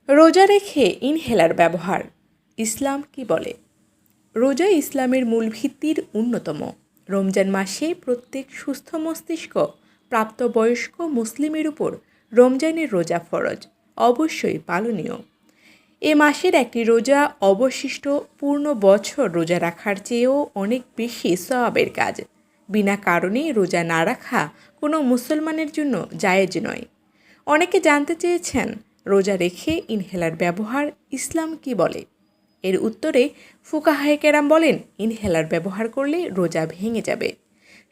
রোজা রেখে ইনহেলার ব্যবহার ইসলাম কি বলে? রোজা ইসলামের মূল ভিত্তির অন্যতম। রমজান মাসে প্রত্যেক সুস্থ মস্তিষ্ক প্রাপ্তবয়স্ক মুসলিমের উপর রমজানের রোজা ফরজ, অবশ্যই পালনীয়। এ মাসের একটি রোজা অবশিষ্ট পূর্ণ বছর রোজা রাখার চেয়েও অনেক বেশি সওয়াবের কাজ। বিনা কারণে রোজা না রাখা কোনো মুসলমানের জন্য জায়েজ নয়। অনেকে জানতে চেয়েছেন, রোজা রেখে ইনহেলার ব্যবহার ইসলাম কি বলে? এর উত্তরে ফুকাহায়ে কেরাম বলেন, ইনহেলার ব্যবহার করলে রোজা ভেঙে যাবে।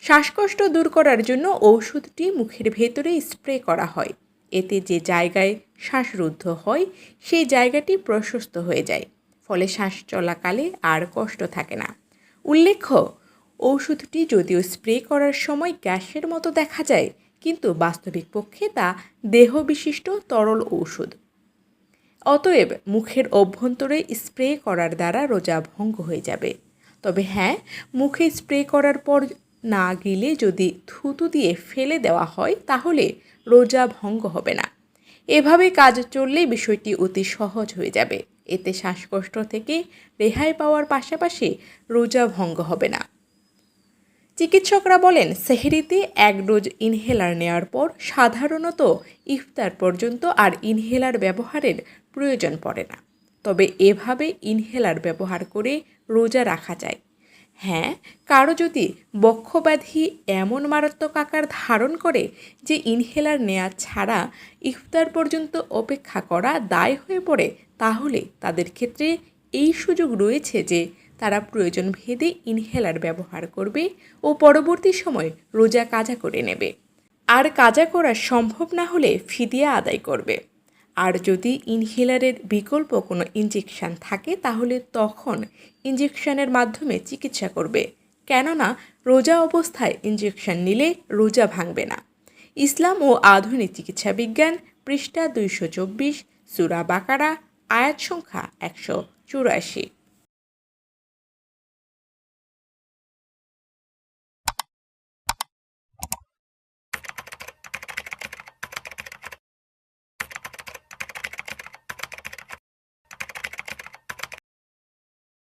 শ্বাসকষ্ট দূর করার জন্য ঔষধটি মুখের ভেতরে স্প্রে করা হয়। এতে যে জায়গায় শ্বাসরুদ্ধ হয় সেই জায়গাটি প্রশস্ত হয়ে যায়, ফলে শ্বাস চলাকালে আর কষ্ট থাকে না। উল্লেখ্য, ঔষধটি যদিও স্প্রে করার সময় গ্যাসের মতো দেখা যায়, কিন্তু বাস্তবিক পক্ষে তা দেহবিশিষ্ট তরল ঔষধ। অতএব মুখের অভ্যন্তরে স্প্রে করার দ্বারা রোজা ভঙ্গ হয়ে যাবে। তবে হ্যাঁ, মুখে স্প্রে করার পর না গিলে যদি থুতু দিয়ে ফেলে দেওয়া হয় তাহলে রোজা ভঙ্গ হবে না। এভাবে কাজ চললে বিষয়টি অতি সহজ হয়ে যাবে। এতে শ্বাসকষ্ট থেকে রেহাই পাওয়ার পাশাপাশি রোজা ভঙ্গ হবে না। চিকিৎসকরা বলেন, সেহরিতে এক ডোজ ইনহেলার নেওয়ার পর সাধারণত ইফতার পর্যন্ত আর ইনহেলার ব্যবহারের প্রয়োজন পড়ে না। তবে এভাবে ইনহেলার ব্যবহার করে রোজা রাখা যায়। হ্যাঁ, কারো যদি বক্ষব্যাধি এমন মারাত্মক আকার ধারণ করে যে ইনহেলার নেওয়া ছাড়া ইফতার পর্যন্ত অপেক্ষা করা দায় হয়ে পড়ে, তাহলে তাদের ক্ষেত্রে এই সুযোগ রয়েছে যে তারা প্রয়োজন ভেদে ইনহেলার ব্যবহার করবে ও পরবর্তী সময় রোজা কাজা করে নেবে। আর কাজা করা সম্ভব না হলে ফিদিয়া আদায় করবে। আর যদি ইনহেলারের বিকল্প কোনো ইনজেকশন থাকে তাহলে তখন ইনজেকশনের মাধ্যমে চিকিৎসা করবে, কেননা রোজা অবস্থায় ইনজেকশন নিলে রোজা ভাঙবে না। ইসলাম ও আধুনিক চিকিৎসা বিজ্ঞান, পৃষ্ঠা 224, সূরা বাকারা, আয়াত সংখ্যা 184।